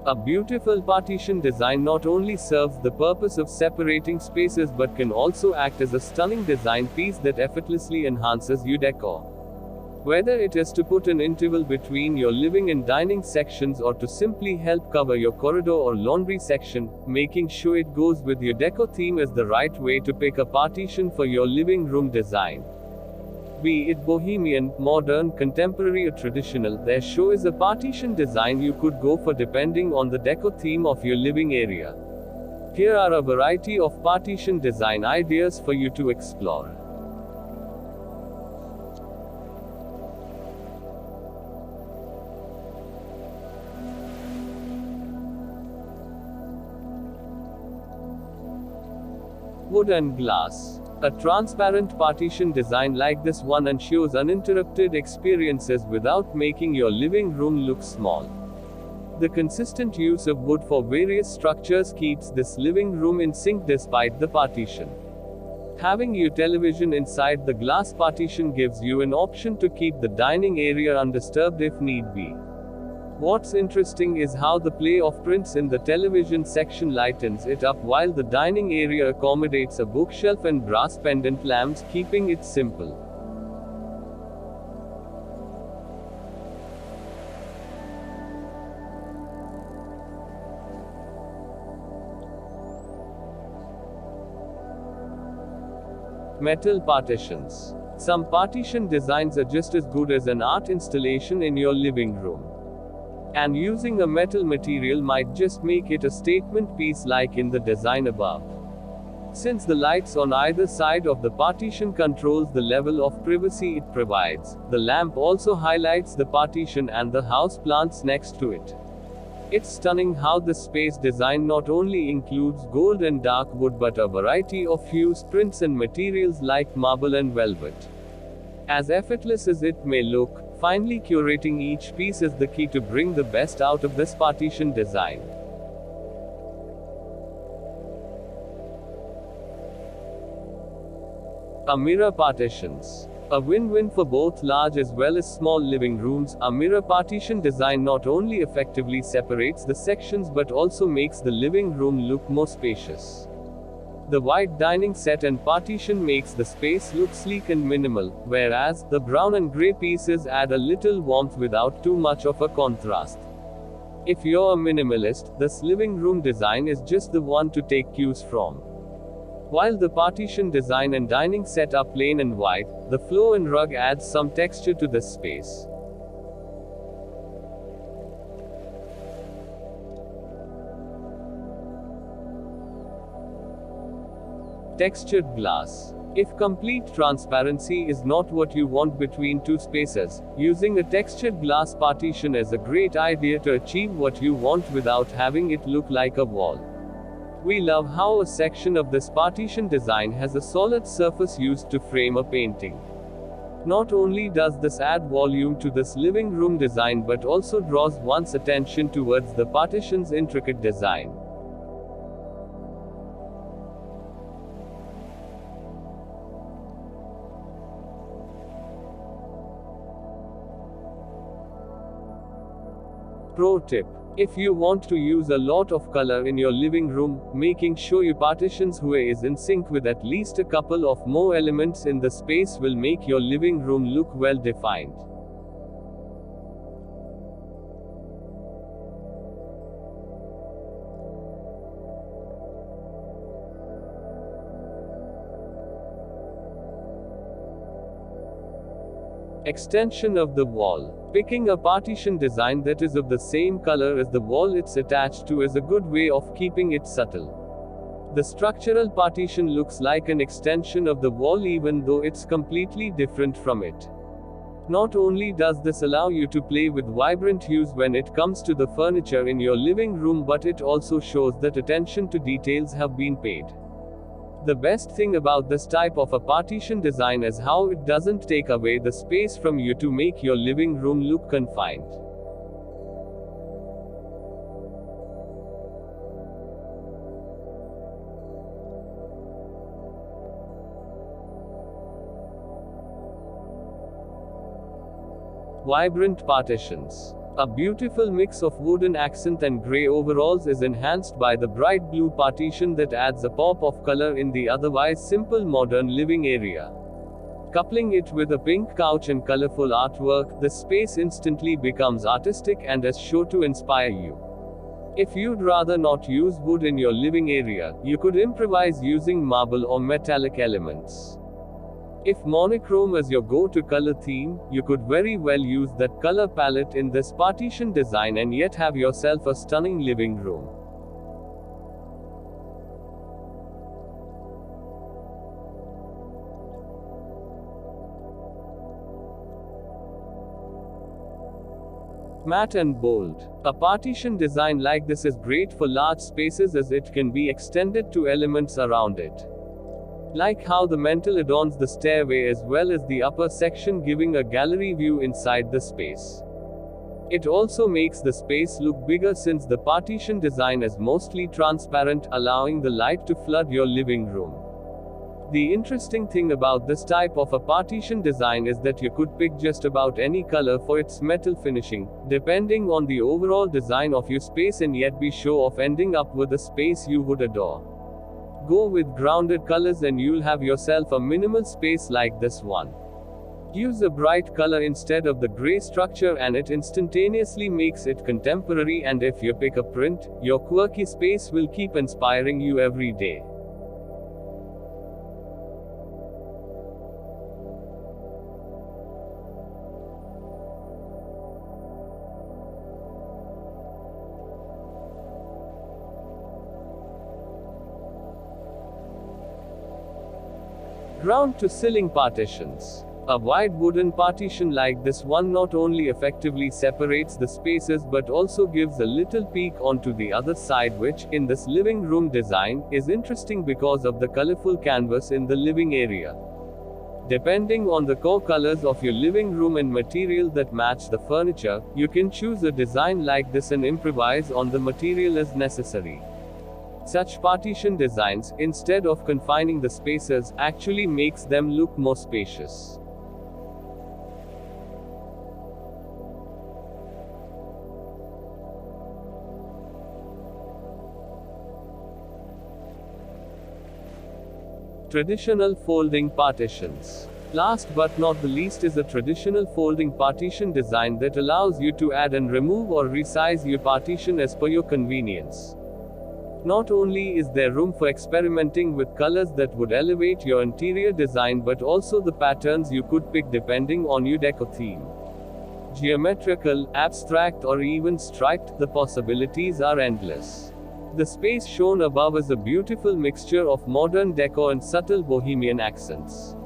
A beautiful partition design not only serves the purpose of separating spaces but can also act as a stunning design piece that effortlessly enhances your decor. Whether it is to put an interval between your living and dining sections or to simply help cover your corridor or laundry section, making sure it goes with your decor theme is the right way to pick a partition for your living room design. Be it bohemian, modern, contemporary or traditional, there sure is a partition design you could go for depending on the decor theme of your living area. Here are a variety of partition design ideas for you to explore. Wood and glass. A transparent partition design like this one ensures uninterrupted experiences without making your living room look small. The consistent use of wood for various structures keeps this living room in sync despite the partition. Having your television inside the glass partition gives you an option to keep the dining area undisturbed if need be. What's interesting is how the play of prints in the television section lightens it up while the dining area accommodates a bookshelf and brass pendant lamps, keeping it simple. Metal partitions. Some partition designs are just as good as an art installation in your living room. And using a metal material might just make it a statement piece like in the design above. Since the lights on either side of the partition controls the level of privacy it provides, the lamp also highlights the partition and the house plants next to it. It's stunning how this space design not only includes gold and dark wood but a variety of hues, prints and materials like marble and velvet. As effortless as it may look, finely curating each piece is the key to bring the best out of this partition design. A mirror partitions. A win-win for both large as well as small living rooms, a mirror partition design not only effectively separates the sections but also makes the living room look more spacious. The white dining set and partition makes the space look sleek and minimal, whereas the brown and gray pieces add a little warmth without too much of a contrast. If you're a minimalist, this living room design is just the one to take cues from. While the partition design and dining set are plain and white, the floor and rug adds some texture to this space. Textured glass. If complete transparency is not what you want between two spaces, using a textured glass partition is a great idea to achieve what you want without having it look like a wall. We love how a section of this partition design has a solid surface used to frame a painting. Not only does this add volume to this living room design but also draws one's attention towards the partition's intricate design. Pro tip. If you want to use a lot of color in your living room, making sure your partitions hue is in sync with at least a couple of more elements in the space will make your living room look well defined. Extension of the wall. Picking a partition design that is of the same color as the wall it's attached to is a good way of keeping it subtle. The structural partition looks like an extension of the wall even though it's completely different from it. Not only does this allow you to play with vibrant hues when it comes to the furniture in your living room, but it also shows that attention to details have been paid. The best thing about this type of a partition design is how it doesn't take away the space from you to make your living room look confined. Vibrant partitions. A beautiful mix of wooden accent and grey overalls is enhanced by the bright blue partition that adds a pop of color in the otherwise simple modern living area. Coupling it with a pink couch and colorful artwork, the space instantly becomes artistic and is sure to inspire you. If you'd rather not use wood in your living area, you could improvise using marble or metallic elements. If monochrome is your go-to color theme, you could very well use that color palette in this partition design and yet have yourself a stunning living room. Matte and bold. A partition design like this is great for large spaces as it can be extended to elements around it. Like how the mantel adorns the stairway as well as the upper section, giving a gallery view inside the space. It also makes the space look bigger since the partition design is mostly transparent, allowing the light to flood your living room. The interesting thing about this type of a partition design is that you could pick just about any color for its metal finishing, depending on the overall design of your space, and yet be sure of ending up with a space you would adore. Go with grounded colors and you'll have yourself a minimal space like this one. Use a bright color instead of the gray structure and it instantaneously makes it contemporary, and if you pick a print, your quirky space will keep inspiring you every day. Ground to ceiling partitions. A wide wooden partition like this one not only effectively separates the spaces but also gives a little peek onto the other side, which, in this living room design, is interesting because of the colorful canvas in the living area. Depending on the core colors of your living room and material that match the furniture, you can choose a design like this and improvise on the material as necessary. Such partition designs, instead of confining the spaces, actually makes them look more spacious. Traditional folding partitions. Last but not the least is a traditional folding partition design that allows you to add and remove or resize your partition as per your convenience. Not only is there room for experimenting with colors that would elevate your interior design, but also the patterns you could pick depending on your decor theme. Geometrical, abstract, or even striped, the possibilities are endless. The space shown above is a beautiful mixture of modern decor and subtle bohemian accents.